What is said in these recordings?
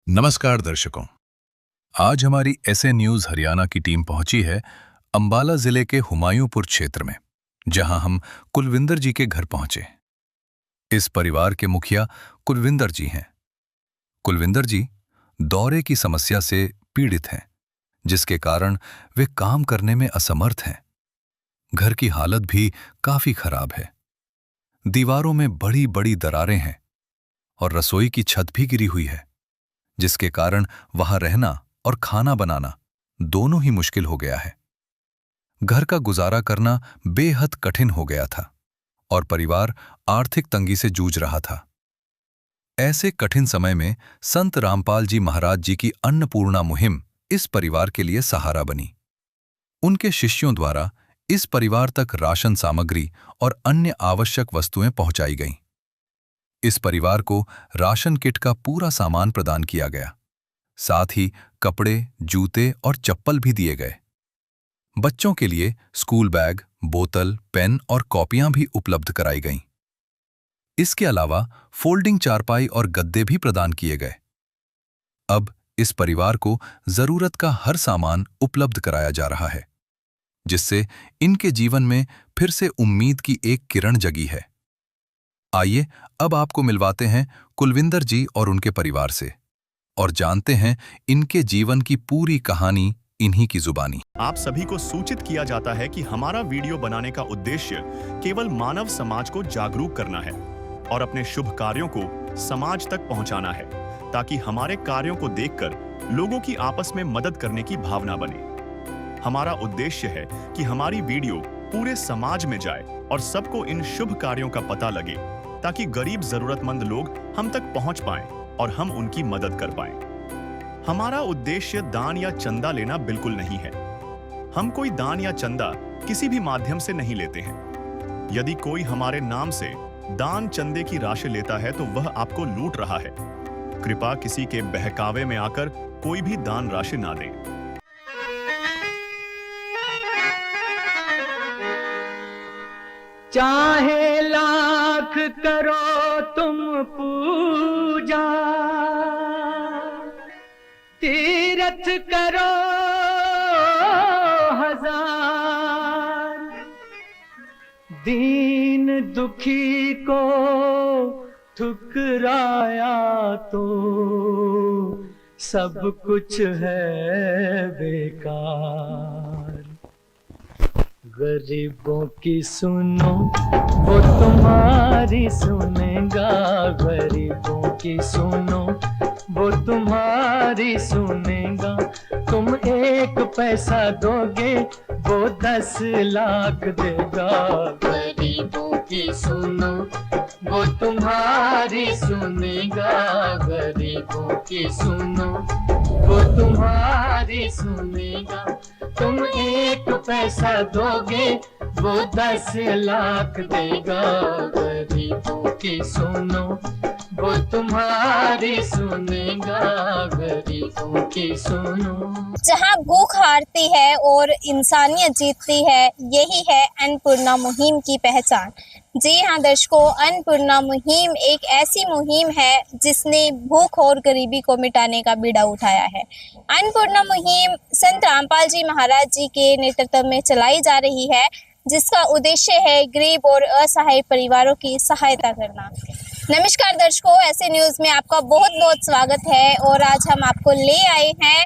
नमस्कार दर्शकों। आज हमारी एसए न्यूज हरियाणा की टीम पहुंची है अंबाला जिले के हुमायूंपुर क्षेत्र में, जहां हम कुलविंदर जी के घर पहुंचे। इस परिवार के मुखिया कुलविंदर जी हैं। कुलविंदर जी दौरे की समस्या से पीड़ित हैं, जिसके कारण वे काम करने में असमर्थ हैं। घर की हालत भी काफी खराब है। दीवारों में बड़ी बड़ी दरारें हैं और रसोई की छत भी गिरी हुई है, जिसके कारण वहां रहना और खाना बनाना दोनों ही मुश्किल हो गया है। घर का गुजारा करना बेहद कठिन हो गया था और परिवार आर्थिक तंगी से जूझ रहा था। ऐसे कठिन समय में संत रामपाल जी महाराज जी की अन्नपूर्णा मुहिम इस परिवार के लिए सहारा बनी। उनके शिष्यों द्वारा इस परिवार तक राशन सामग्री और अन्य आवश्यक वस्तुएं पहुंचाई गईं। इस परिवार को राशन किट का पूरा सामान प्रदान किया गया। साथ ही कपड़े, जूते और चप्पल भी दिए गए। बच्चों के लिए स्कूल बैग, बोतल, पेन और कॉपियां भी उपलब्ध कराई गईं। इसके अलावा फोल्डिंग चारपाई और गद्दे भी प्रदान किए गए। अब इस परिवार को जरूरत का हर सामान उपलब्ध कराया जा रहा है, जिससे इनके जीवन में फिर से उम्मीद की एक किरण जगी है। आइए अब आपको मिलवाते हैं कुलविंदर जी और उनके परिवार से और जानते हैं इनके जीवन की पूरी कहानी इन्हीं की जुबानी। आप सभी को सूचित किया जाता है कि हमारा वीडियो बनाने का उद्देश्य केवल मानव समाज को जागरूक करना है और अपने शुभ कार्यों को समाज तक पहुंचाना है, ताकि हमारे कार्यों को देखकर लोगों की आपस में मदद करने की भावना बने। हमारा उद्देश्य है कि हमारी वीडियो पूरे समाज में जाए और सबको इन शुभ कार्यों का पता लगे, ताकि गरीब जरूरतमंद लोग हम तक पहुंच पाएं और हम उनकी मदद कर पाएं। हमारा उद्देश्य दान या चंदा लेना बिल्कुल नहीं है। हम कोई दान या चंदा किसी भी माध्यम से नहीं लेते हैं। यदि कोई हमारे नाम से दान चंदे की राशि लेता है तो वह आपको लूट रहा है। कृपया किसी के बहकावे में आकर कोई भी दान राशि ना दें। चाहे लाख करो तुम पूजा, तीर्थ करो हजार, दीन दुखी को ठुकराया तो सब कुछ है बेकार। गरीबों की सुनो वो तुम्हारी सुनेगा, गरीबों की सुनो वो तुम्हारी सुनेगा। तुम 1 पैसा दोगे वो 10 लाख देगा। गरीबों की सुनो वो तुम्हारी सुनेगा, गरीबों की सुनो वो तुम्हारी सुनेगा। तुम 1 पैसा दोगे वो 10 लाख देगा। गरीबों की सुनो वो तुम्हारी सुनेगा, गरीबों की सुनो। जहां भूख हारती है और इंसानियत जीतती है, यही है अन्नपूर्णा मुहिम की पहचान। जी हाँ दर्शकों, अन्नपूर्णा मुहिम एक ऐसी मुहिम है जिसने भूख और गरीबी को मिटाने का बीड़ा उठाया है। अन्नपूर्णा मुहिम संत रामपाल जी महाराज जी के नेतृत्व में चलाई जा रही है, जिसका उद्देश्य है गरीब और असहाय परिवारों की सहायता करना। नमस्कार दर्शकों, ऐसे न्यूज में आपका बहुत बहुत स्वागत है और आज हम आपको ले आए हैं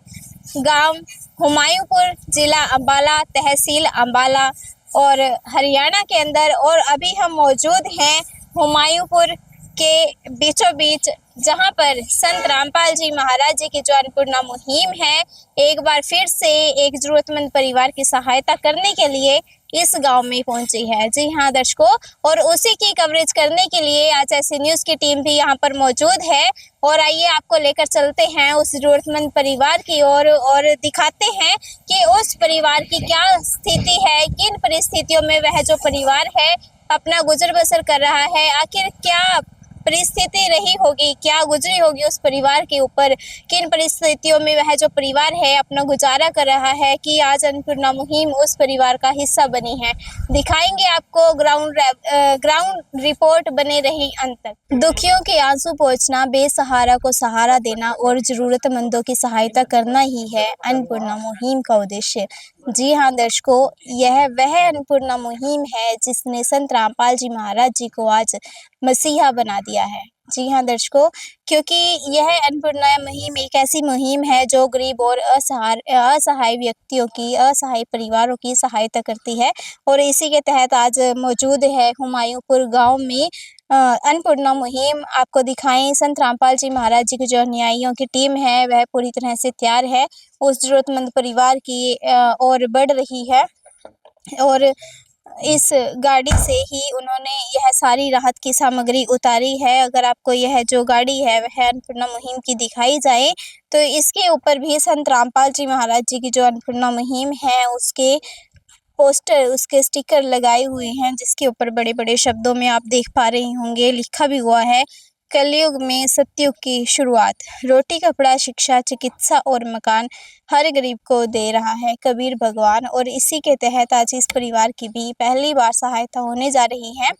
गांव हुमायूंपुर, जिला अंबाला, तहसील अंबाला और हरियाणा के अंदर। और अभी हम मौजूद हैं हुमायूंपुर के बीचों बीच, जहां पर संत रामपाल जी महाराज जी की जो अन्नपूर्णा मुहिम है, एक बार फिर से एक जरूरतमंद परिवार की सहायता करने के लिए इस गांव में पहुंची है। जी हाँ दर्शकों, और उसी की कवरेज करने के लिए आज ऐसी न्यूज की टीम भी यहां पर मौजूद है। और आइए आपको लेकर चलते हैं उस जरूरतमंद परिवार की ओर और दिखाते हैं कि उस परिवार की क्या स्थिति है, किन परिस्थितियों में वह जो परिवार है अपना गुजर बसर कर रहा है, आखिर क्या परिस्थिति रही होगी, क्या गुजरी होगी उस परिवार के ऊपर, किन परिस्थितियों में वह जो परिवार है अपना गुजारा कर रहा है, कि आज अन्नपूर्णा मुहिम उस परिवार का हिस्सा बनी है। दिखाएंगे आपको ग्राउंड रिपोर्ट, बने रही अंत तक। दुखियों के आंसू पोंछना, बेसहारा को सहारा देना और जरूरतमंदों की सहायता करना ही है अन्नपूर्णा मुहिम का उद्देश्य। जी हाँ दर्शकों, यह वह अन्नपूर्णा मुहिम है जिसने संत रामपाल जी महाराज जी को आज मसीहा बना दिया है। जी हाँ दर्शकों, क्योंकि यह अन्नपूर्णा मुहिम एक ऐसी मुहिम है जो गरीब और असहाय व्यक्तियों की, असहाय परिवारों की सहायता करती है। और इसी के तहत आज मौजूद है हुमायूंपुर गांव में अन्नपूर्णा मुहिम। आपको दिखाएं, संत रामपाल जी महाराज जी की जो अनुयायियों की टीम है वह पूरी तरह से तैयार है, उस जरूरतमंद परिवार की और बढ़ रही है। और इस गाड़ी से ही उन्होंने यह सारी राहत की सामग्री उतारी है। अगर आपको यह जो गाड़ी है वह अन्नपूर्णा मुहिम की दिखाई जाए तो इसके ऊपर भी संत रामपाल जी महाराज जी की जो अन्नपूर्णा मुहिम है उसके पोस्टर, उसके स्टिकर लगाए हुए हैं, जिसके ऊपर बड़े-बड़े शब्दों में आप देख पा रहे होंगे, लिखा भी हुआ है, कलयुग में सतयुग की शुरुआत, रोटी कपड़ा शिक्षा चिकित्सा और मकान हर गरीब को दे रहा है कबीर भगवान। और इसी के तहत आज इस परिवार की भी पहली बार सहायता होने जा रही है।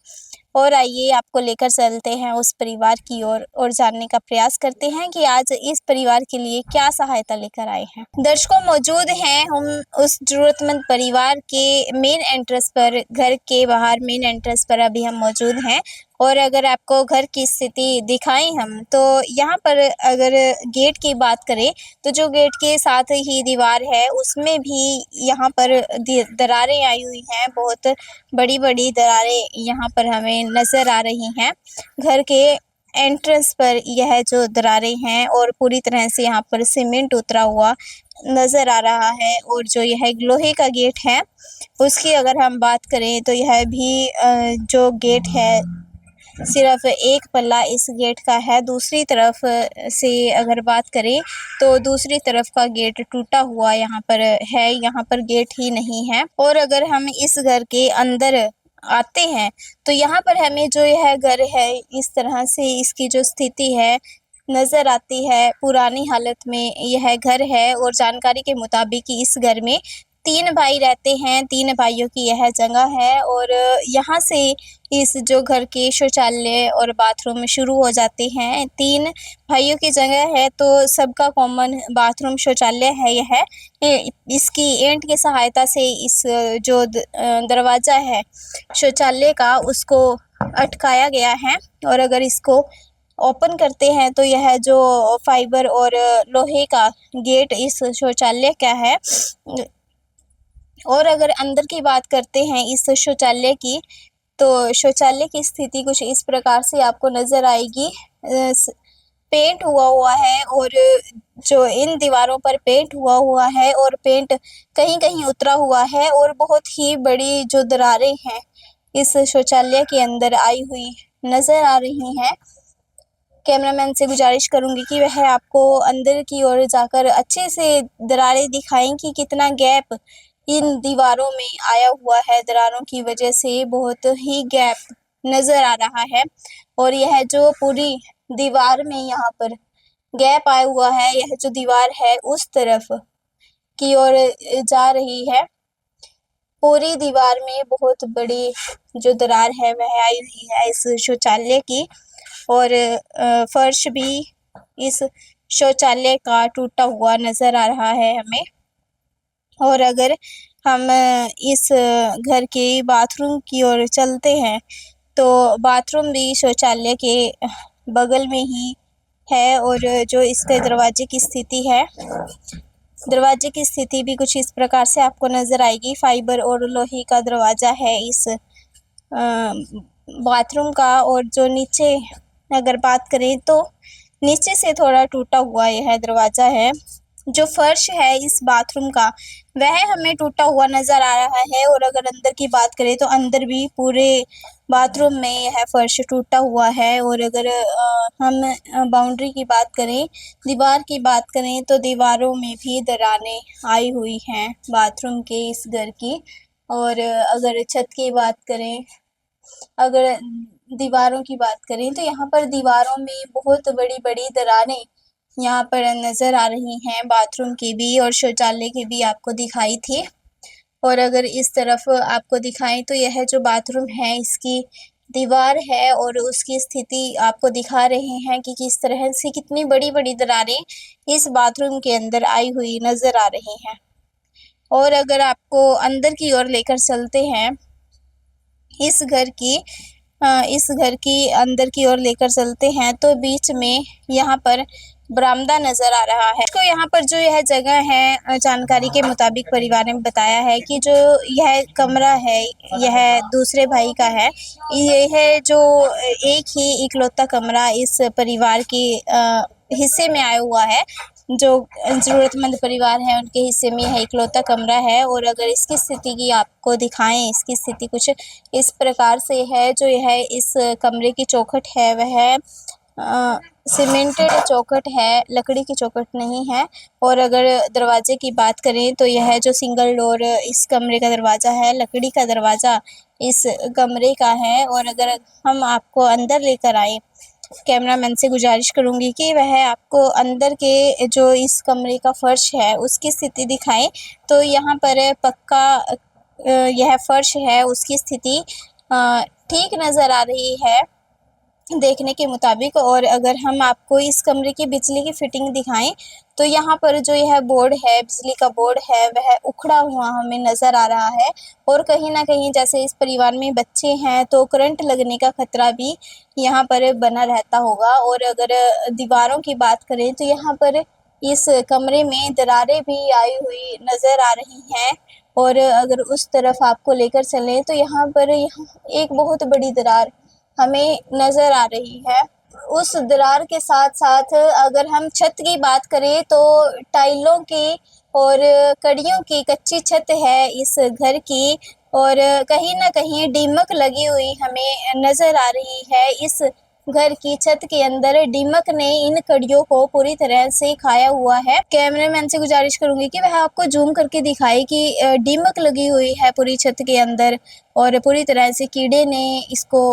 और आइए आपको लेकर चलते हैं उस परिवार की ओर और जानने का प्रयास करते हैं कि आज इस परिवार के लिए क्या सहायता लेकर आए हैं। दर्शकों, मौजूद हैं हम उस जरूरतमंद परिवार के मेन एंट्रेंस पर, घर के बाहर मेन एंट्रेंस पर अभी हम मौजूद हैं। और अगर आपको घर की स्थिति दिखाएं हम, तो यहाँ पर अगर गेट की बात करें तो जो गेट के साथ ही दीवार है उसमें भी यहाँ पर दरारें आई हुई हैं, बहुत बड़ी-बड़ी दरारें यहाँ पर हमें नज़र आ रही हैं। घर के एंट्रेंस पर यह जो दरारें हैं और पूरी तरह से यहाँ पर सीमेंट उतरा हुआ नज़र आ रहा है। और जो यह लोहे का गेट है उसकी अगर हम बात करें तो यह भी जो गेट है सिर्फ एक पल्ला इस गेट का है। दूसरी तरफ से अगर बात करें तो दूसरी तरफ का गेट टूटा हुआ यहाँ पर है, यहाँ पर गेट ही नहीं है। और अगर हम इस घर के अंदर आते हैं तो यहाँ पर हमें जो यह घर है इस तरह से इसकी जो स्थिति है नज़र आती है, पुरानी हालत में यह घर है। और जानकारी के मुताबिक इस घर में 3 भाई रहते हैं, 3 भाइयों की यह जगह है। और यहाँ से इस जो घर के शौचालय और बाथरूम शुरू हो जाते हैं। 3 भाइयों की जगह है तो सबका कॉमन बाथरूम शौचालय है यह। इसकी ईंट की सहायता से इस जो दरवाज़ा है शौचालय का उसको अटकाया गया है। और अगर इसको ओपन करते हैं तो यह जो फाइबर और लोहे का गेट इस शौचालय का है। और अगर अंदर की बात करते हैं इस शौचालय की, तो शौचालय की स्थिति कुछ इस प्रकार से आपको नज़र आएगी। पेंट हुआ है और जो इन दीवारों पर पेंट हुआ है और पेंट कहीं-कहीं उतरा हुआ है। और बहुत ही बड़ी जो दरारें हैं इस शौचालय के अंदर आई हुई नज़र आ रही हैं। कैमरामैन से गुजारिश करूँगी कि वह आपको अंदर की ओर जाकर अच्छे से दरारें दिखाएं कि कितना गैप इन दीवारों में आया हुआ है। दरारों की वजह से बहुत ही गैप नज़र आ रहा है। और यह जो पूरी दीवार में यहाँ पर गैप आया हुआ है, यह जो दीवार है उस तरफ की ओर जा रही है। पूरी दीवार में बहुत बड़ी जो दरार है वह आई हुई है इस शौचालय की। और फर्श भी इस शौचालय का टूटा हुआ नज़र आ रहा है हमें। और अगर हम इस घर के बाथरूम की ओर चलते हैं तो बाथरूम भी शौचालय के बगल में ही है। और जो इसके दरवाजे की स्थिति है, दरवाजे की स्थिति भी कुछ इस प्रकार से आपको नज़र आएगी। फाइबर और लोहे का दरवाज़ा है इस बाथरूम का। और जो नीचे अगर बात करें तो नीचे से थोड़ा टूटा हुआ यह दरवाज़ा है। जो फर्श है इस बाथरूम का वह हमें टूटा हुआ नज़र आ रहा है। और अगर अंदर की बात करें तो अंदर भी पूरे बाथरूम में यह फर्श टूटा हुआ है। और अगर हम बाउंड्री की बात करें, दीवार की बात करें तो दीवारों में भी दरारें आई हुई हैं बाथरूम के इस घर की। और अगर छत की बात करें, अगर दीवारों की बात करें तो यहाँ पर दीवारों में बहुत बड़ी-बड़ी दरारें यहाँ पर नज़र आ रही हैं, बाथरूम की भी और शौचालय की भी आपको दिखाई थी। और अगर इस तरफ आपको दिखाएँ तो यह जो बाथरूम है इसकी दीवार है और उसकी स्थिति आपको दिखा रहे हैं कि किस तरह से कितनी बड़ी-बड़ी दरारें इस बाथरूम के अंदर आई हुई नज़र आ रही हैं। और अगर आपको अंदर की ओर लेकर चलते हैं, इस घर की अंदर की ओर लेकर चलते हैं तो बीच में यहाँ पर बरामदा नज़र आ रहा है। तो यहाँ पर जो यह जगह है जानकारी के मुताबिक परिवार ने बताया है कि जो यह कमरा है यह दूसरे भाई का है। यह जो एक ही इकलौता कमरा इस परिवार के हिस्से में आया हुआ है। जो ज़रूरतमंद परिवार है उनके हिस्से में यह इकलौता कमरा है। और अगर इसकी स्थिति की आपको दिखाएँ, इसकी स्थिति कुछ इस प्रकार से है। जो यह इस कमरे की चौखट है वह सीमेंटेड चौखट है, लकड़ी की चौखट नहीं है। और अगर दरवाजे की बात करें तो यह जो सिंगल डोर इस कमरे का दरवाज़ा है, लकड़ी का दरवाज़ा इस कमरे का है। और अगर हम आपको अंदर लेकर आएँ, कैमरामैन से गुजारिश करूँगी कि वह आपको अंदर के जो इस कमरे का फ़र्श है उसकी स्थिति दिखाएँ। तो यहाँ पर पक्का यह फ़र्श है उसकी स्थिति ठीक नज़र आ रही है देखने के मुताबिक। और अगर हम आपको इस कमरे की बिजली की फिटिंग दिखाएँ तो यहाँ पर जो यह बोर्ड है, बिजली का बोर्ड है वह उखड़ा हुआ हमें नज़र आ रहा है। और कहीं न कहीं जैसे इस परिवार में बच्चे हैं तो करंट लगने का खतरा भी यहाँ पर बना रहता होगा। और अगर दीवारों की बात करें तो यहाँ पर इस कमरे में दरारें भी आई हुई नज़र आ रही हैं। और अगर उस तरफ आपको लेकर चलें तो यहाँ पर एक बहुत बड़ी दरार हमें नज़र आ रही है। उस दरार के साथ-साथ अगर हम छत की बात करें तो टाइलों की और कड़ियों की कच्ची छत है इस घर की। और कहीं न कहीं दीमक लगी हुई हमें नज़र आ रही है। इस घर की छत के अंदर दीमक ने इन कड़ियों को पूरी तरह से खाया हुआ है। कैमरामैन से गुजारिश करूँगी कि वह आपको ज़ूम करके दिखाए कि दीमक लगी हुई है पूरी छत के अंदर और पूरी तरह से कीड़े ने इसको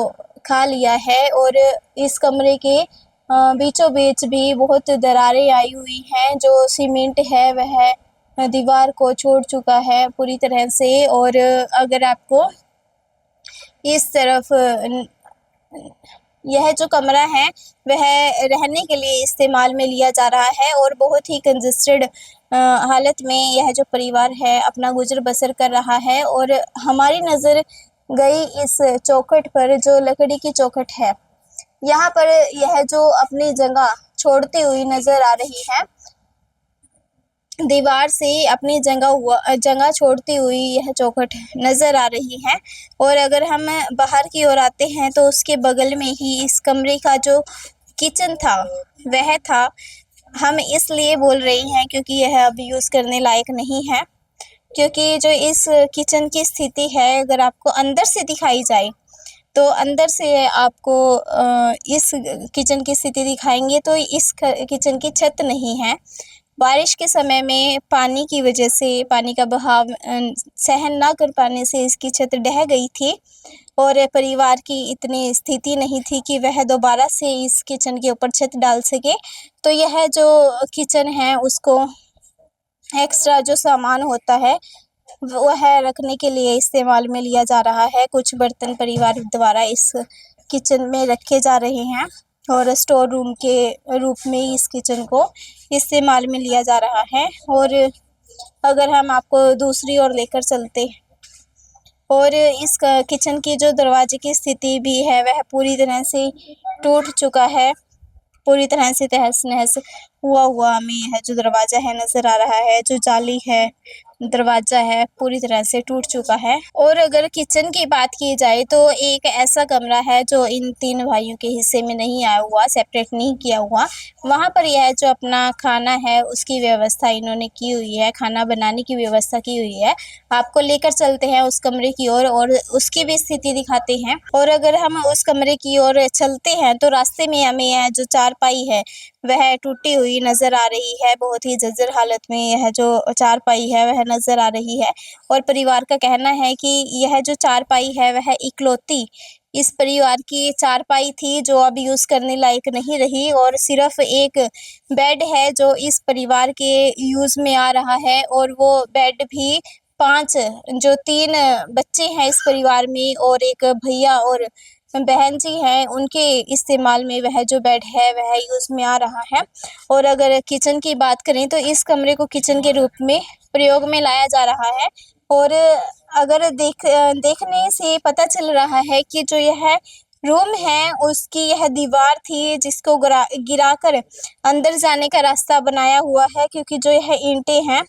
खा लिया है। और इस कमरे के बीचों बीच भी बहुत दरारें आई हुई हैं। जो सीमेंट है वह दीवार को छोड़ चुका है पूरी तरह से। और अगर आपको इस तरफ यह जो कमरा है वह रहने के लिए इस्तेमाल में लिया जा रहा है और बहुत ही कंजस्टेड हालत में यह जो परिवार है अपना गुजर बसर कर रहा है। और हमारी नज़र गई इस चौखट पर जो लकड़ी की चौखट है, यहाँ पर यह जो अपनी जगह छोड़ती हुई नज़र आ रही है, दीवार से अपनी जगह छोड़ती हुई यह चौखट नज़र आ रही है। और अगर हम बाहर की ओर आते हैं तो उसके बगल में ही इस कमरे का जो किचन था वह था। हम इसलिए बोल रहे हैं क्योंकि यह अब यूज़ करने लायक नहीं है। क्योंकि जो इस किचन की स्थिति है अगर आपको अंदर से दिखाई जाए तो अंदर से आपको इस किचन की स्थिति दिखाएँगे तो इस किचन की छत नहीं है। बारिश के समय में पानी की वजह से पानी का बहाव सहन ना कर पाने से इसकी छत ढह गई थी और परिवार की इतनी स्थिति नहीं थी कि वह दोबारा से इस किचन के ऊपर छत डाल सके। तो यह जो किचन है उसको एक्स्ट्रा जो सामान होता है वह रखने के लिए इस्तेमाल में लिया जा रहा है। कुछ बर्तन परिवार द्वारा इस किचन में रखे जा रहे हैं और स्टोर रूम के रूप में इस किचन को इस्तेमाल में लिया जा रहा है। और अगर हम आपको दूसरी ओर लेकर चलते और इस किचन की जो दरवाजे की स्थिति भी है वह पूरी तरह से टूट चुका है, पूरी तरह से तहस-नहस हुआ हमें यह जो दरवाज़ा है नज़र आ रहा है। जो जाली है, दरवाज़ा है पूरी तरह से टूट चुका है। और अगर किचन की बात की जाए तो एक ऐसा कमरा है जो इन 3 भाइयों के हिस्से में नहीं आया हुआ, सेपरेट नहीं किया हुआ। वहाँ पर यह जो अपना खाना है उसकी व्यवस्था इन्होंने की हुई है, खाना बनाने की व्यवस्था की हुई है। आपको लेकर चलते हैं उस कमरे की ओर और उसकी भी स्थिति दिखाते हैं। और अगर हम उस कमरे की ओर चलते हैं तो रास्ते में हमें यह जो चारपाई है वह टूटी हुई नज़र आ रही है। बहुत ही जर्जर हालत में यह जो चारपाई है वह नजर आ रही है। और परिवार का कहना है कि यह जो चारपाई है वह इकलौती इस परिवार की चारपाई थी जो अब यूज करने लायक नहीं रही, और सिर्फ एक बेड है जो इस परिवार के यूज में आ रहा है, और वो बेड भी 5 जो 3 बच्चे हैं इस परिवार में और एक भैया और बहन जी हैं, उनके इस्तेमाल में वह जो बेड है वह यूज में आ रहा है। और अगर किचन की बात करें तो इस कमरे को किचन के रूप में प्रयोग में लाया जा रहा है। और अगर देखने से पता चल रहा है कि जो यह रूम है उसकी यह दीवार थी जिसको गिराकर अंदर जाने का रास्ता बनाया हुआ है, क्योंकि जो यह ईंटें हैं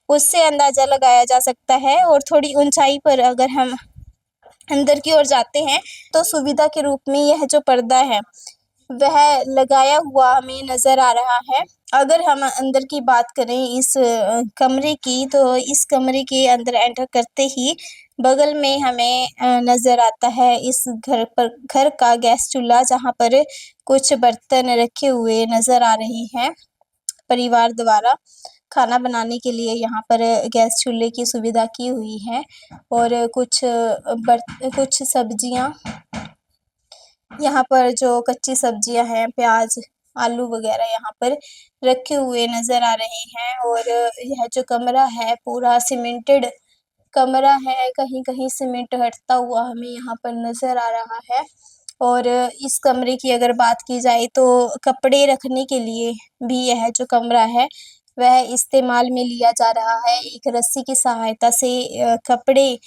उससे अंदाजा लगाया जा सकता है। और थोड़ी ऊंचाई पर अगर हम अंदर की ओर जाते हैं तो सुविधा के रूप में यह जो पर्दा है वह लगाया हुआ हमें नजर आ रहा है। अगर हम अंदर की बात करें इस कमरे की, तो इस कमरे के अंदर एंटर करते ही बगल में हमें नजर आता है इस घर का गैस चूल्हा, जहाँ पर कुछ बर्तन रखे हुए नजर आ रहे हैं। परिवार द्वारा खाना बनाने के लिए यहाँ पर गैस चूल्हे की सुविधा की हुई है। और कुछ सब्जियाँ यहाँ पर जो कच्ची सब्जियाँ हैं, प्याज, आलू वगैरह यहाँ पर रखे हुए नजर आ रहे हैं। और यह जो कमरा है पूरा सीमेंटेड कमरा है, कहीं-कहीं सीमेंट हटता हुआ हमें यहाँ पर नजर आ रहा है। और इस कमरे की अगर बात की जाए तो कपड़े रखने के लिए भी यह जो कमरा है वह इस्तेमाल में लिया जा रहा है। एक रस्सी की सहायता से कपड़े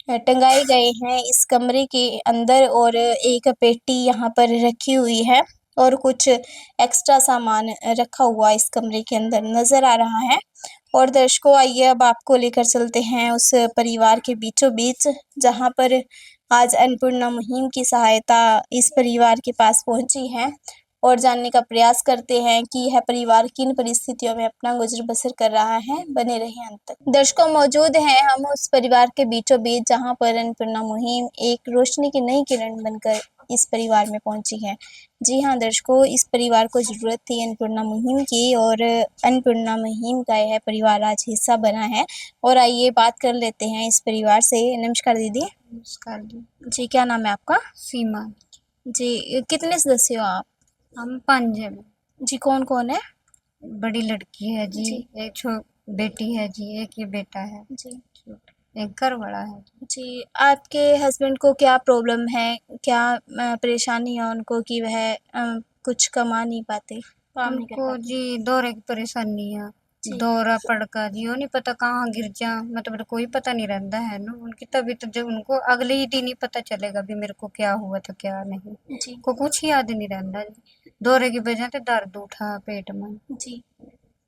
टंगाए गए हैं इस कमरे के अंदर, और एक पेटी यहाँ पर रखी हुई है और कुछ एक्स्ट्रा सामान रखा हुआ इस कमरे के अंदर नजर आ रहा है। और दर्शकों, आइए अब आपको लेकर चलते हैं उस परिवार के बीचों बीच, जहाँ पर आज अन्नपूर्णा मुहिम की सहायता इस परिवार के पास पहुंची है, और जानने का प्रयास करते हैं कि यह परिवार किन परिस्थितियों में अपना गुजर बसर कर रहा है। बने रहें अंत तक। दर्शकों, मौजूद हैं हम उस परिवार के बीचों बीच जहाँ पर अन्नपूर्णा मुहिम एक रोशनी की नई किरण बनकर इस परिवार में पहुंची है। जी हाँ दर्शकों, इस परिवार को ज़रूरत थी अन्नपूर्णा मुहिम की, और अन्नपूर्णा मुहिम का यह परिवार आज हिस्सा बना है। और आइए बात कर लेते हैं इस परिवार से। नमस्कार दीदी। नमस्कार जी। जी, क्या नाम है आपका? सीमा। जी, कितने सदस्य हो आप? हम 5 जन। जी, कौन कौन है? बड़ी लड़की है जी, जी। एक बेटी है जी, एक ये बेटा है, जी। एक घर बड़ा है। जी, आपके हस्बैंड को क्या प्रॉब्लम है? क्या परेशानी है उनको कि वह कुछ कमा नहीं पाते, काम नहीं कर उनको पाते? जी दौरे की परेशानी है, जी। दौरा पड़का जी, वो नहीं पता कहाँ गिर जा, मतलब कोई पता नहीं रहता है ना उनकी तबीयत। जब उनको अगले ही दिन ही पता चलेगा भी मेरे को क्या हुआ था क्या नहीं, जी। को कुछ याद नहीं रहता। दौरे की वजह से दर्द उठा पेट में। जी,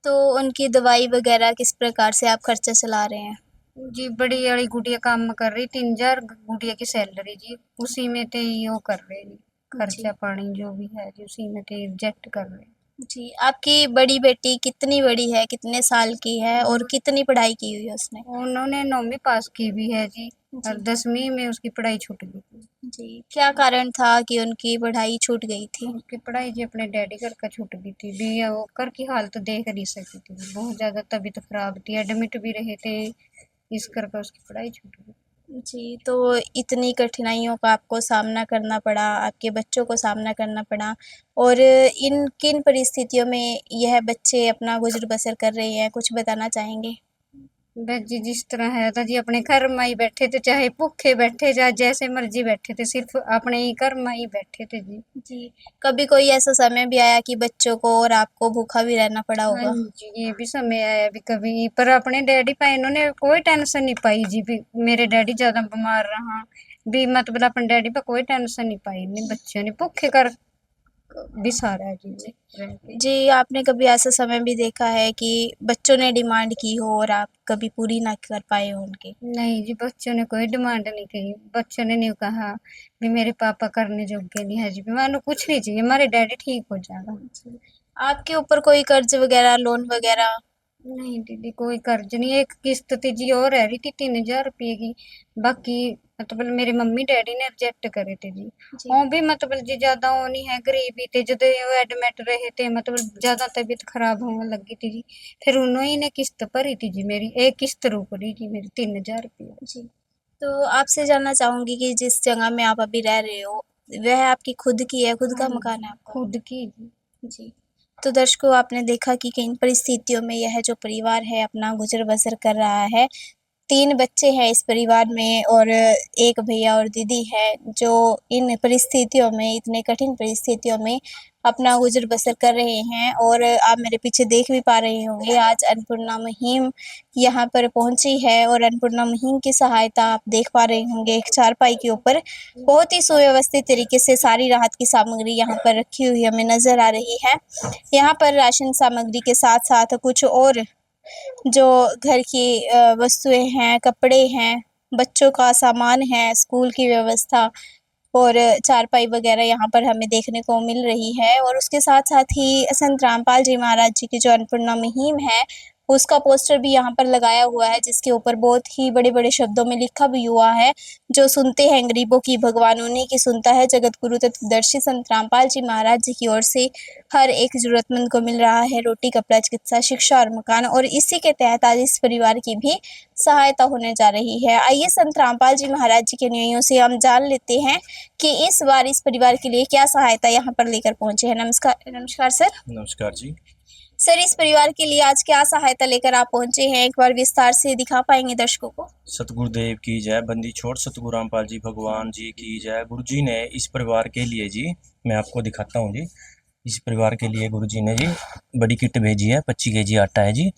तो उनकी दवाई वगैरह किस प्रकार से आप खर्चा चला रहे हैं? जी बड़ी वाली गुड़िया काम कर रही, 3,000 गुड़िया की सैलरी जी, उसी में ते वो कर रहे जी, खर्चा पानी जो भी है जी उसी में ते एडजस्ट कर रहे। जी, आपकी बड़ी बेटी कितनी बड़ी है, कितने साल की है और कितनी पढ़ाई की हुई है उसने? उन्होंने 9वीं पास की भी है जी, और जी। 10वीं में उसकी पढ़ाई छूट गई थी। जी, क्या कारण था कि उनकी पढ़ाई छूट गई थी? उसकी पढ़ाई जी अपने डैडी कर छूट गई थी भी, वो कर की हालत देख नहीं सकी थी, बहुत ज़्यादा तबीयत खराब थी, एडमिट भी रहे थे, इस करके उसकी पढ़ाई छूट गई। जी, तो इतनी कठिनाइयों का आपको सामना करना पड़ा, आपके बच्चों को सामना करना पड़ा, और इन किन परिस्थितियों में यह बच्चे अपना गुज़र-बसर कर रहे हैं, कुछ बताना चाहेंगे? बस जी जिस तरह है था जी, अपने घर में ही बैठे थे, चाहे भूखे बैठे चाहे जैसे मर्जी बैठे थे, सिर्फ अपने ही घर में ही बैठे थे जी। जी, कभी कोई ऐसा समय भी आया कि बच्चों को और आपको भूखा भी रहना पड़ा हाँ होगा? जी, ये भी समय आया भी कभी, पर अपने डैडी पे इन्होंने कोई टेंशन नहीं पाई जी, भी मेरे डैडी ज्यादा बीमार रहा भी, मतलब अपने डैडी पे कोई टेंशन नहीं पाई, नहीं बच्चों ने भूखे कर भी सारा है जी। जी, आपने कभी ऐसा समय भी देखा है कि बच्चों ने डिमांड की हो और आप कभी पूरी ना कर पाए हो उनकी? नहीं जी, बच्चों ने कोई डिमांड नहीं की, बच्चों ने नहीं कहा भी मेरे पापा करने योग्य नहीं है जी, भी मानो कुछ नहीं चाहिए, हमारे डैडी ठीक हो जाएगा। आपके ऊपर कोई कर्ज वगैरह, लोन वगैरह? नहीं दीदी कोई कर्ज नहीं, एक किस्त थी जी और रह रही थी 3,000 रुपये की। बाकी मतलब मेरे मम्मी डैडी ने रिजेक्ट करे थे जी। जी। वो भी मतलब जी ज्यादा वो नहीं है, गरीबी थे जब वो एडमिट रहे थे, मतलब ज्यादा तबीयत खराब होने लगी थी जी। फिर उन्होंने ने किस्त भरी थी जी, मेरी एक किस्त रुक रही जी मेरी 3,000 रुपये। जी। तो आपसे जानना चाहूंगी कि जिस जगह में आप अभी रह रहे हो, वह आपकी खुद की है, खुद का हाँ, मकान है आपका? खुद की जी। जी। तो दर्शकों, आपने देखा कि किन परिस्थितियों में यह जो परिवार है अपना गुजर बसर कर रहा है। 3 बच्चे हैं इस परिवार में और 1 भैया और दीदी है, जो इन परिस्थितियों में, इतने कठिन परिस्थितियों में अपना गुजर बसर कर रहे हैं। और आप मेरे पीछे देख भी पा रहे होंगे, आज अन्नपूर्णा मुहिम यहाँ पर पहुँची है और अन्नपूर्णा मुहिम की सहायता आप देख पा रहे होंगे। एक चारपाई के ऊपर बहुत ही सुव्यवस्थित तरीके से सारी राहत की सामग्री यहाँ पर रखी हुई हमें नज़र आ रही है। यहाँ पर राशन सामग्री के साथ-साथ कुछ और जो घर की वस्तुएँ हैं, कपड़े हैं, बच्चों का सामान है, स्कूल की व्यवस्था और चारपाई वगैरह यहाँ पर हमें देखने को मिल रही है। और उसके साथ-साथ ही संत रामपाल जी महाराज जी की जो अन्नपूर्णा मुहिम है, उसका पोस्टर भी यहाँ पर लगाया हुआ है, जिसके ऊपर बहुत ही बड़े-बड़े शब्दों में लिखा भी हुआ है, जो सुनते हैं गरीबों की भगवान उन्हीं की सुनता है। जगत गुरु तत्वदर्शी संत रामपाल जी महाराज जी की ओर से हर एक ज़रूरतमंद को मिल रहा है रोटी, कपड़ा, चिकित्सा, शिक्षा और मकान। और इसी के तहत आज इस परिवार की भी सहायता होने जा रही है। आइए संत रामपाल जी महाराज जी के न्यायों से हम जान लेते हैं कि इस बार इस परिवार के लिए क्या सहायता यहाँ पर लेकर पहुंचे हैं। नमस्कार सर। नमस्कार जी। सर, इस परिवार के लिए आज क्या सहायता लेकर आप पहुंचे हैं, एक बार विस्तार से दिखा पाएंगे दर्शकों को? सतगुरुदेव की जय, बंदी छोड़ सतगुरु रामपाल जी भगवान जी की जय। गुरु जी ने इस परिवार के लिए जी, मैं आपको दिखाता हूँ जी, इस परिवार के लिए गुरु जी ने जी बड़ी किट भेजी है। 25 केजी आटा है जी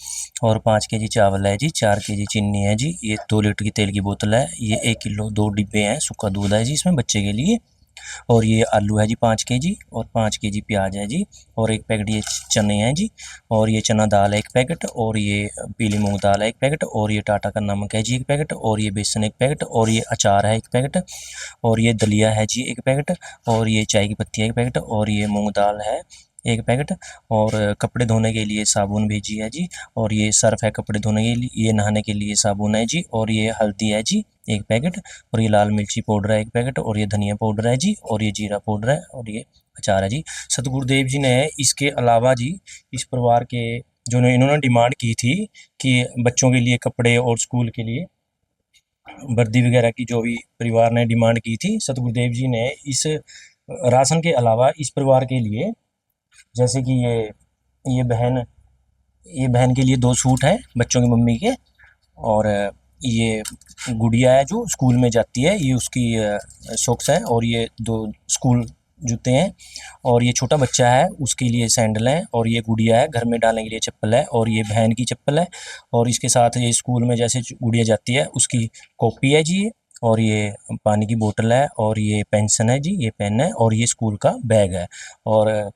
और 5 केजी चावल है जी, 4 केजी चीनी है जी, ये 2 लीटर की तेल की बोतल है, ये 1 किलो 2 डिब्बे हैं, सूखा दूध है जी इसमें बच्चे के लिए, और ये आलू है जी 5 केजी और 5 केजी प्याज है जी, और 1 पैकेट ये चने हैं जी, और ये चना दाल है 1 पैकेट, और ये पीली मूंग दाल है 1 पैकेट, और ये टाटा का नमक है जी 1 पैकेट, और ये बेसन 1 पैकेट, और ये अचार है 1 पैकेट, और ये दलिया है जी 1 पैकेट, और ये चाय की पत्ती है 1 पैकेट, और ये मूंग दाल है 1 पैकेट, और कपड़े धोने के लिए साबुन भेजी है जी, और ये सर्फ है कपड़े धोने के लिए, ये नहाने के लिए साबुन है जी, और ये हल्दी है जी 1 पैकेट, और ये लाल मिर्ची पाउडर है 1 पैकेट, और ये धनिया पाउडर है जी, और ये जीरा पाउडर है, और ये अचार है जी। सतगुरुदेव जी ने इसके अलावा जी इस परिवार के जो इन्होंने डिमांड की थी कि बच्चों के लिए कपड़े और स्कूल के लिए वर्दी वगैरह की जो भी परिवार ने डिमांड की थी, सतगुरुदेव जी ने इस राशन के अलावा इस परिवार के लिए, जैसे कि ये बहन के लिए 2 सूट हैं बच्चों की मम्मी के, और ये गुड़िया है जो स्कूल में जाती है, ये उसकी सॉक्स है, और ये 2 स्कूल जूते हैं, और ये छोटा बच्चा है उसके लिए सैंडल हैं, और ये गुड़िया है घर में डालने के लिए चप्पल है, और ये बहन की चप्पल है, और इसके साथ ये स्कूल में जैसे गुड़िया जाती है उसकी कॉपी है जी, और ये पानी की बोतल है, और ये पेंसिल है जी, ये पेन है, और ये स्कूल का बैग है। और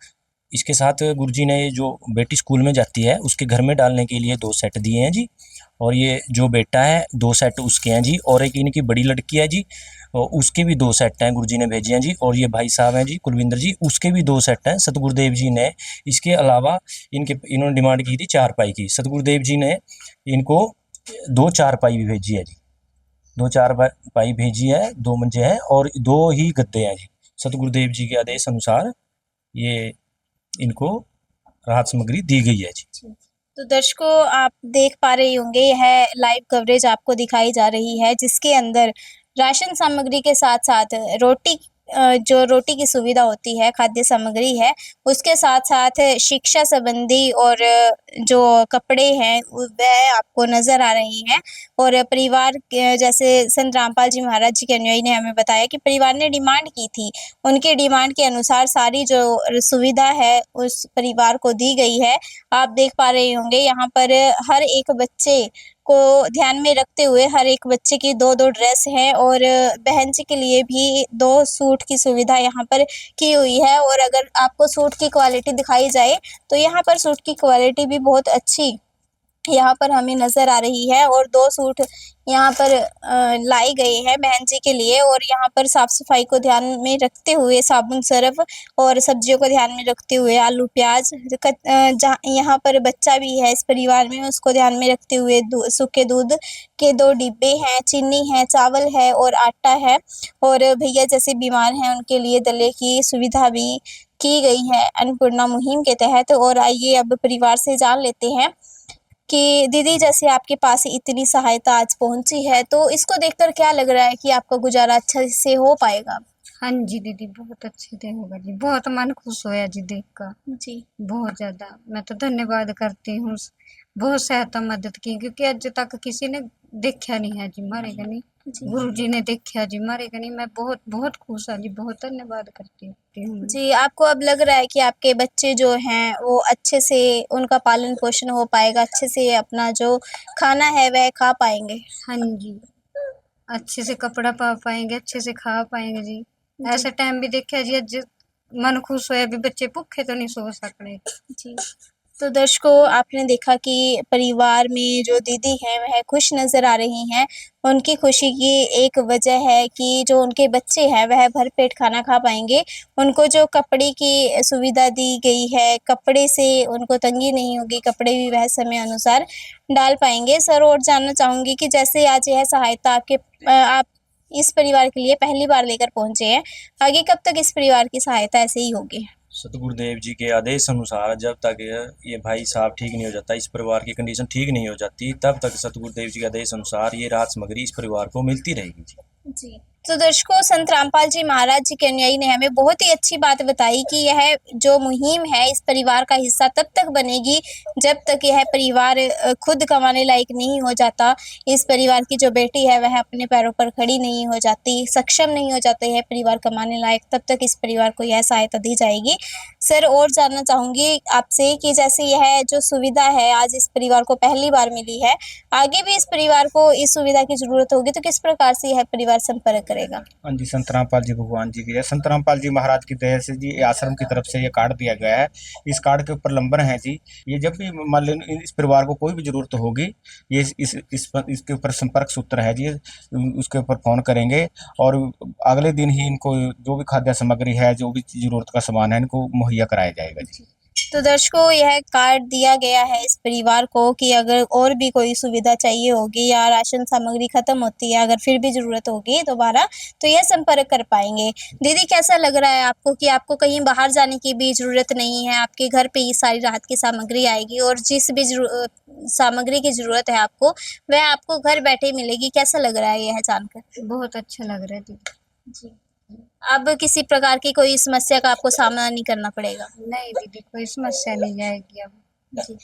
इसके साथ गुरुजी ने जो बेटी स्कूल में जाती है उसके घर में डालने के लिए 2 सेट दिए हैं जी, और ये जो बेटा है 2 सेट उसके हैं जी, और एक इनकी बड़ी लड़की है जी, उसके भी 2 सेट हैं गुरुजी ने भेजे हैं जी, और ये भाई साहब हैं जी कुलविंदर जी, उसके भी 2 सेट हैं। सतगुरुदेव जी ने इसके अलावा इन्होंने डिमांड की थी चारपाई की, सतगुरुदेव जी ने इनको 2 चारपाई भी भेजी है जी, 2 चारपाई भेजी है, 2 मंजे हैं और 2 ही गद्दे हैं जी। सतगुरुदेव जी के आदेश अनुसार ये इनको राहत सामग्री दी गई है जी। तो दर्शकों, आप देख पा रहे होंगे, यह लाइव कवरेज आपको दिखाई जा रही है, जिसके अंदर राशन सामग्री के साथ-साथ जो रोटी की सुविधा होती है, खाद्य सामग्री है, उसके साथ-साथ शिक्षा संबंधी और जो कपड़े हैं वह आपको नज़र आ रही हैं। और परिवार के जैसे संत रामपाल जी महाराज जी के अनुयायी ने हमें बताया कि परिवार ने डिमांड की थी, उनके डिमांड के अनुसार सारी जो सुविधा है उस परिवार को दी गई है। आप देख पा रहे होंगे यहाँ पर हर एक बच्चे को ध्यान में रखते हुए हर एक बच्चे की 2-2 ड्रेस है, और बहन जी के लिए भी 2 सूट की सुविधा यहाँ पर की हुई है। और अगर आपको सूट की क्वालिटी दिखाई जाए तो यहाँ पर सूट की क्वालिटी भी बहुत अच्छी यहाँ पर हमें नज़र आ रही है और 2 सूट यहाँ पर लाए गए हैं बहन जी के लिए और यहाँ पर साफ सफाई को ध्यान में रखते हुए साबुन सरफ और सब्जियों को ध्यान में रखते हुए आलू प्याज जहाँ यहाँ पर बच्चा भी है इस परिवार में, उसको ध्यान में रखते हुए सूखे दूध के 2 डिब्बे हैं, चीनी है, चावल है और आटा है और भैया जैसे बीमार हैं उनके लिए दलिए की सुविधा भी की गई है अन्नपूर्णा मुहिम के तहत। और आइए अब परिवार से जान लेते हैं कि दीदी जैसे आपके पास इतनी सहायता आज पहुंची है तो इसको देखकर क्या लग रहा है कि आपका गुजारा अच्छे से हो पाएगा? हाँ जी दीदी, बहुत अच्छे से होगा जी, बहुत मन खुश होया जी देख कर, जी बहुत ज्यादा। मैं तो धन्यवाद करती हूँ, बहुत सहायता मदद की, क्योंकि आज तक किसी ने देखा नहीं है जी मारे नहीं, गुरु जी ने देखा जी मारे नहीं। मैं बहुत बहुत खुश हूँ जी, बहुत धन्यवाद करती हूँ जी। आपको अब लग रहा है कि आपके बच्चे जो हैं वो अच्छे से उनका पालन पोषण हो पाएगा, अच्छे से अपना जो खाना है वह खा पाएंगे? हाँ जी, अच्छे से कपड़ा पा पाएंगे, अच्छे से खा पाएंगे जी। ऐसा टाइम भी देखा जी, आज मन खुश होया भी, बच्चे भूखे तो नहीं सो सकते जी। तो दर्शकों आपने देखा कि परिवार में जो दीदी हैं वह खुश नज़र आ रही हैं। उनकी खुशी की एक वजह है कि जो उनके बच्चे हैं वह भरपेट खाना खा पाएँगे। उनको जो कपड़े की सुविधा दी गई है, कपड़े से उनको तंगी नहीं होगी, कपड़े भी वह समय अनुसार डाल पाएँगे। सर और जानना चाहूँगी कि जैसे आज यह सहायता आप इस परिवार के लिए पहली बार लेकर पहुँचे हैं, आगे कब तक इस परिवार की सहायता ऐसे ही होगी? सतगुरुदेव जी के आदेश अनुसार जब तक ये भाई साहब ठीक नहीं हो जाता, इस परिवार की कंडीशन ठीक नहीं हो जाती, तब तक सतगुरुदेव जी के आदेश अनुसार ये राहत सामग्री इस परिवार को मिलती रहेगी जी। तो दर्शकों संत रामपाल जी महाराज जी के अनुयायी ने हमें बहुत ही अच्छी बात बताई कि यह जो मुहिम है इस परिवार का हिस्सा तब तक बनेगी जब तक यह परिवार खुद कमाने लायक नहीं हो जाता। इस परिवार की जो बेटी है वह अपने पैरों पर खड़ी नहीं हो जाती, सक्षम नहीं हो जाता है परिवार कमाने लायक, तब तक इस परिवार को यह सहायता दी जाएगी। सर और जानना चाहूँगी आपसे कि जैसे यह जो सुविधा है आज इस परिवार को पहली बार मिली है, आगे भी इस परिवार को इस सुविधा की ज़रूरत होगी तो किस प्रकार से यह परिवार संपर्क करेगा? हाँ जी, संत रामपाल जी भगवान जी की जय। संत रामपाल जी महाराज की दया से जी आश्रम की तरफ से ये कार्ड दिया गया है। इस कार्ड के ऊपर नंबर है जी, ये जब भी मान लो इस परिवार को कोई भी जरूरत होगी, ये इसके ऊपर संपर्क सूत्र है जी, उसके ऊपर फोन करेंगे और अगले दिन ही इनको जो भी खाद्य सामग्री है, जो भी जरूरत का सामान है, इनको मुहैया कराया जाएगा जी। तो दर्शकों यह कार्ड दिया गया है इस परिवार को कि अगर और भी कोई सुविधा चाहिए होगी या राशन सामग्री खत्म होती है, अगर फिर भी ज़रूरत होगी दोबारा, तो यह संपर्क कर पाएंगे। दीदी कैसा लग रहा है आपको कि आपको कहीं बाहर जाने की भी ज़रूरत नहीं है, आपके घर पे ही सारी राहत की सामग्री आएगी और जिस भी सामग्री की ज़रूरत है आपको वह आपको घर बैठे मिलेगी? कैसा लग रहा है यह जानकर? बहुत अच्छा लग रहा है दीदी जी। अब किसी प्रकार की कोई समस्या का आपको सामना नहीं करना पड़ेगा? नहीं दीदी, कोई समस्या नहीं आएगी अब जी।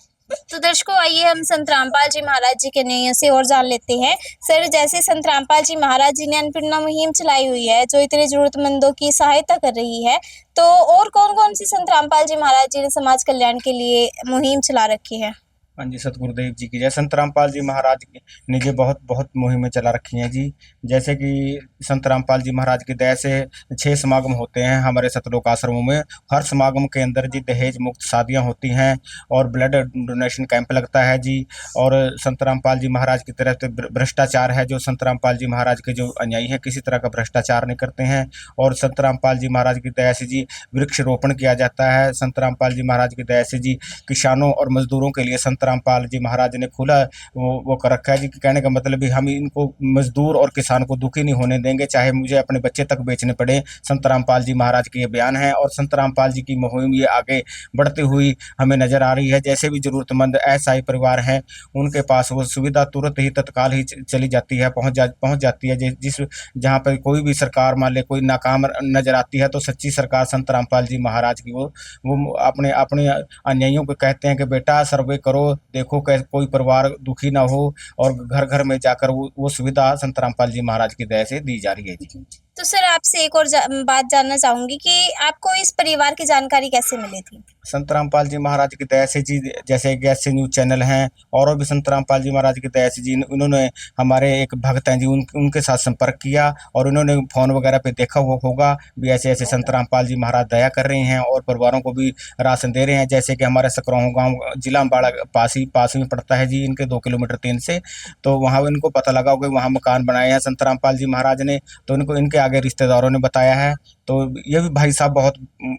तो दर्शकों आइए हम संत रामपाल जी महाराज जी के न्याय से और जान लेते हैं। सर जैसे संत रामपाल जी महाराज जी ने अन्नपूर्णा मुहिम चलाई हुई है जो इतने जरूरतमंदों की सहायता कर रही है, तो और कौन कौन सी संत रामपाल जी महाराज जी ने समाज कल्याण के लिए मुहिम चला रखी है? हाँ जी, सतगुरुदेव जी की जय। संत रामपाल जी महाराज ने जी बहुत बहुत मुहिमें चला रखी हैं जी। जैसे कि संत रामपाल जी महाराज की दया से 6 समागम होते हैं हमारे सतलोक आश्रमों में। हर समागम के अंदर जी दहेज मुक्त शादियां होती हैं और ब्लड डोनेशन कैंप लगता है जी। और संत रामपाल जी महाराज की तरफ से भ्रष्टाचार है, जो संत रामपाल जी महाराज के जो अनुयायी हैं किसी तरह का भ्रष्टाचार नहीं करते हैं। और संत रामपाल जी महाराज की दया से जी वृक्षारोपण किया जाता है। संत रामपाल जी महाराज की दया से जी किसानों और मजदूरों के लिए संत रामपाल जी महाराज ने खुला वो कर रखा है जी। कहने का मतलब भी हम इनको मजदूर और किसान को दुखी नहीं होने देंगे, चाहे मुझे अपने बच्चे तक बेचने पड़े। संत रामपाल जी महाराज के ये बयान है और संत रामपाल जी की मुहिम ये आगे बढ़ती हुई हमें नजर आ रही है। जैसे भी जरूरतमंद ऐसा ही परिवार हैं उनके पास वो सुविधा तुरंत ही तत्काल ही चली जाती है, पहुंच जाती है। जिस जहाँ पर कोई भी सरकार मान ले कोई नाकाम नजर आती है तो सच्ची सरकार संत रामपाल जी महाराज की वो अपने अनुयायियों को कहते हैं कि बेटा सर्वे करो, देखो कैसे कोई परिवार दुखी ना हो, और घर घर में जाकर वो सुविधा संत रामपाल जी महाराज की दया से दी जा रही है जी। तो सर आपसे एक और बात जानना चाहूंगी कि आपको इस परिवार की जानकारी कैसे मिली थी? संत रामपाल जी महाराज की दया से जी, जैसे गैस न्यूज चैनल हैं और भी संत रामपाल जी महाराज की दया से जी, उन्होंने हमारे एक भक्त हैं जी, उनके साथ संपर्क किया और उन्होंने फ़ोन वगैरह पे देखा होगा भी ऐसे ऐसे संत रामपाल जी महाराज दया कर रहे हैं और परिवारों को भी राशन दे रहे हैं। जैसे कि हमारे सकरौह गाँव जिला अम्बाड़ा पास में पड़ता है जी, इनके 2 किलोमीटर 3 से, तो वहाँ इनको पता लगा होगा वहाँ मकान बनाए हैं संत रामपाल जी महाराज ने, तो इनको इनके आगे रिश्तेदारों ने बताया है। तो ये भी भाई साहब बहुत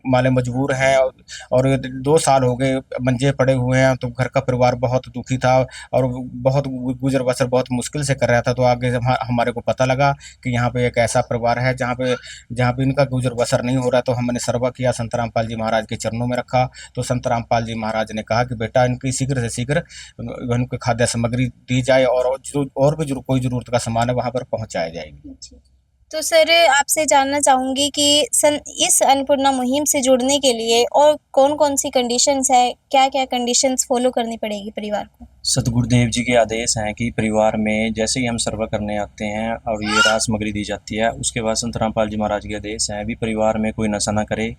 माले मजबूर हैं और 2 साल हो गए मंजे पड़े हुए हैं, तो घर का परिवार बहुत दुखी था और बहुत गुजर बसर बहुत मुश्किल से कर रहा था। तो आगे जब हमारे को पता लगा कि यहाँ पे एक ऐसा परिवार है जहाँ पे इनका गुजर बसर नहीं हो रहा, तो हमने सर्वा किया, संत रामपाल जी महाराज के चरणों में रखा। तो संत रामपाल जी महाराज ने कहा कि बेटा इनकी शीघ्र से शीघ्र इनको खाद्य सामग्री दी जाए और भी कोई ज़रूरत का सामान है वहाँ पर पहुँचाया जाएगी। तो सर आपसे जानना चाहूंगी कि इस अन्नपूर्णा मुहिम से जुड़ने के लिए और कौन कौन सी कंडीशंस है, क्या क्या कंडीशंस फॉलो करनी पड़ेगी परिवार को? सतगुरुदेव जी के आदेश हैं कि परिवार में जैसे ही हम सर्वे करने आते हैं और ये राज सामग्री दी जाती है, उसके बाद संत रामपाल जी महाराज के आदेश हैं भी परिवार में कोई नशा ना करे,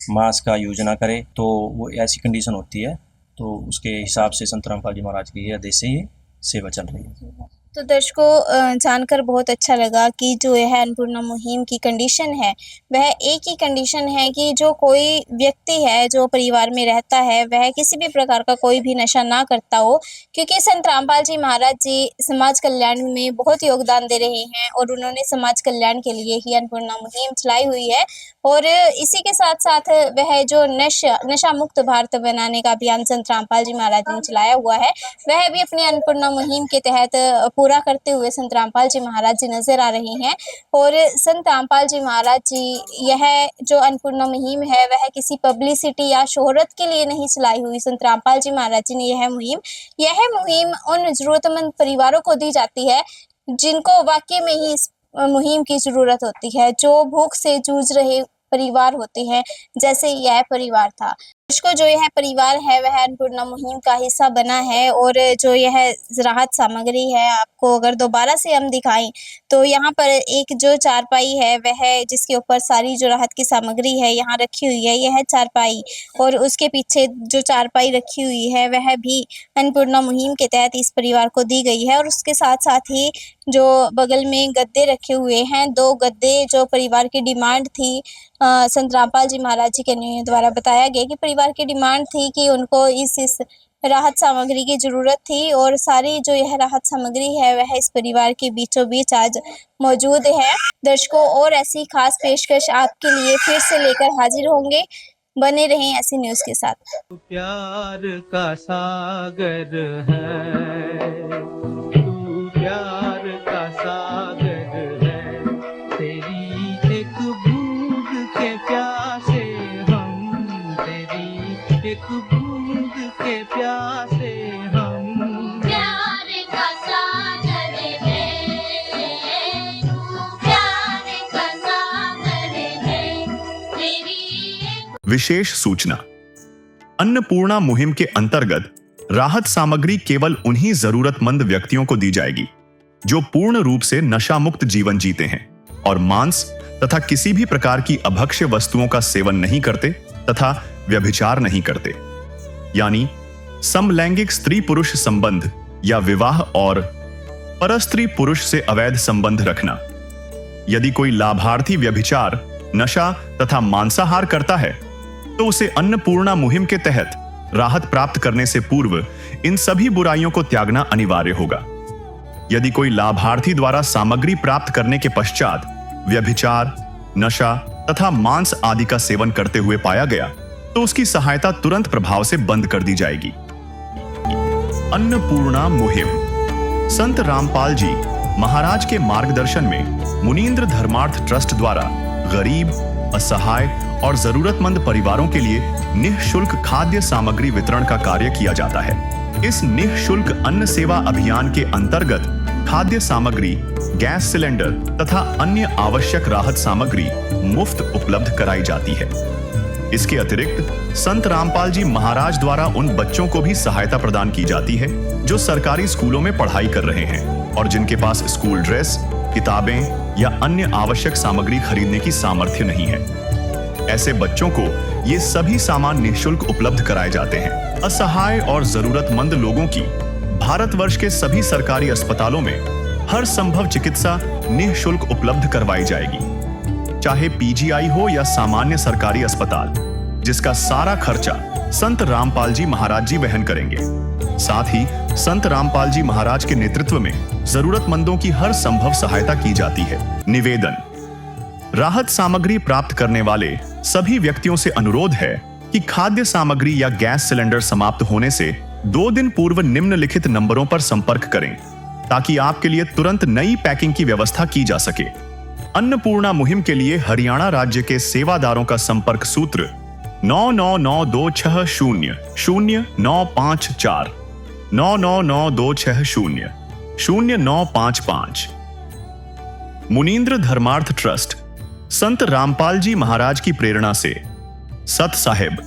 मांस का यूज ना करे, तो वो ऐसी कंडीशन होती है। तो उसके हिसाब से संत रामपाल जी महाराज के आदेश से ये सेवा चल रही है। तो दर्शकों जानकर बहुत अच्छा लगा कि जो यह अन्नपूर्णा मुहिम की कंडीशन है वह एक ही कंडीशन है कि जो कोई व्यक्ति है जो परिवार में रहता है वह किसी भी प्रकार का कोई भी नशा ना करता हो, क्योंकि संत रामपाल जी महाराज जी समाज कल्याण में बहुत योगदान दे रहे हैं और उन्होंने समाज कल्याण के लिए ही अन्नपूर्णा मुहिम चलाई हुई है। और इसी के साथ साथ वह जो नशा मुक्त भारत बनाने का अभियान संत रामपाल जी महाराज ने चलाया हुआ है वह भी अपनी अन्नपूर्णा मुहिम के तहत पूरा करते हुए संत रामपाल जी महाराज जी नजर आ रहे हैं। और संत रामपाल जी महाराज जी यह जो अन्नपूर्णा मुहिम है वह किसी पब्लिसिटी या शोहरत के लिए नहीं चलाई हुई। संत रामपाल जी महाराज जी ने यह मुहिम उन जरूरतमंद परिवारों को दी जाती है जिनको वाकई में ही इस मुहिम की जरूरत होती है, जो भूख से जूझ रहे परिवार होते हैं, जैसे यह परिवार था। इसको जो यह परिवार है वह अन्नपूर्णा मुहिम का हिस्सा बना है। और जो यह राहत सामग्री है आपको अगर दोबारा से हम दिखाएं तो यहाँ पर एक जो चारपाई है वह जिसके ऊपर सारी जो राहत की सामग्री है यहाँ रखी हुई है, यह चारपाई, और उसके पीछे जो चारपाई रखी हुई है वह भी अन्नपूर्णा मुहिम के तहत इस परिवार को दी गई है। और उसके साथ साथ ही जो बगल में गद्दे रखे हुए हैं, 2 गद्दे जो परिवार की डिमांड थी, संत रामपाल जी महाराज जी के द्वारा बताया गया कि परिवार की डिमांड थी कि उनको इस राहत सामग्री की जरूरत थी और सारी जो यह राहत सामग्री है वह इस परिवार के बीचों बीच आज मौजूद है। दर्शकों और ऐसी खास पेशकश आपके लिए फिर से लेकर हाजिर होंगे, बने रहें ऐसी न्यूज के साथ। प्यार का सागर है, तू प्यार का सागर है, तेरी एक बूंद के प्यासे हम, तेरी एक बूंद के प्यासे हम। प्यार का सागर है, तू प्यार का सागर है, तेरी। विशेष सूचना। अन्नपूर्णा मुहिम के अंतर्गत राहत सामग्री केवल उन्हीं जरूरतमंद व्यक्तियों को दी जाएगी जो पूर्ण रूप से नशा मुक्त जीवन जीते हैं और मांस तथा किसी भी प्रकार की अभक्ष्य वस्तुओं का सेवन नहीं करते तथा व्यभिचार नहीं करते, यानी समलैंगिक स्त्री पुरुष संबंध या विवाह और परस्त्री पुरुष से अवैध संबंध रखना। यदि कोई लाभार्थी व्यभिचार, नशा तथा मांसाहार करता है तो उसे अन्नपूर्णा मुहिम के तहत राहत प्राप्त करने से पूर्व इन सभी बुराइयों को त्यागना अनिवार्य होगा। यदि कोई लाभार्थी द्वारा सामग्री प्राप्त करने के पश्चात व्यभिचार, नशा तथा मांस आदि का सेवन करते हुए पाया गया तो उसकी सहायता तुरंत प्रभाव से बंद कर दी जाएगी। अन्नपूर्णा मुहिम संत रामपाल जी महाराज के मार्गदर्शन में मुनीन्द्र धर्मार्थ ट्रस्ट द्वारा गरीब, असहाय और जरूरतमंद परिवारों के लिए निःशुल्क खाद्य सामग्री वितरण का कार्य किया जाता है। इस निःशुल्क अन्न सेवा अभियान के अंतर्गत खाद्य सामग्री, गैस सिलेंडर तथा अन्य आवश्यक राहत सामग्री मुफ्त उपलब्ध कराई जाती है। इसके अतिरिक्त संत रामपाल जी महाराज द्वारा उन बच्चों को भी सहायता प्रदान की जाती है जो सरकारी स्कूलों में पढ़ाई कर रहे हैं और जिनके पास स्कूल ड्रेस, किताबें या अन्य आवश्यक सामग्री खरीदने की सामर्थ्य नहीं है। ऐसे बच्चों को ये सभी सामान निःशुल्क उपलब्ध कराए जाते हैं। असहाय और जरूरतमंद लोगों की भारतवर्ष के सभी सरकारी अस्पतालों में हर संभव चिकित्सा निःशुल्क उपलब्ध करवाई जाएगी, चाहे पीजीआई हो या सामान्य सरकारी अस्पताल, जिसका सारा खर्चा संत रामपाल जी महाराज जी वहन करेंगे। साथ ही संत रामपाल जी महाराज के नेतृत्व में जरूरतमंदों की हर संभव सहायता की जाती है। निवेदन: राहत सामग्री प्राप्त करने वाले सभी व्यक्तियों से अनुरोध है कि खाद्य सामग्री या गैस सिलेंडर समाप्त होने से 2 दिन पूर्व निम्नलिखित नंबरों पर संपर्क करें, ताकि आपके लिए तुरंत नई पैकिंग की व्यवस्था की जा सके। अन्नपूर्णा मुहिम के लिए हरियाणा राज्य के सेवादारों का संपर्क सूत्र 9992600954 9992600955। मुनींद्र धर्मार्थ ट्रस्ट संत रामपाल जी महाराज की प्रेरणा से सत साहिब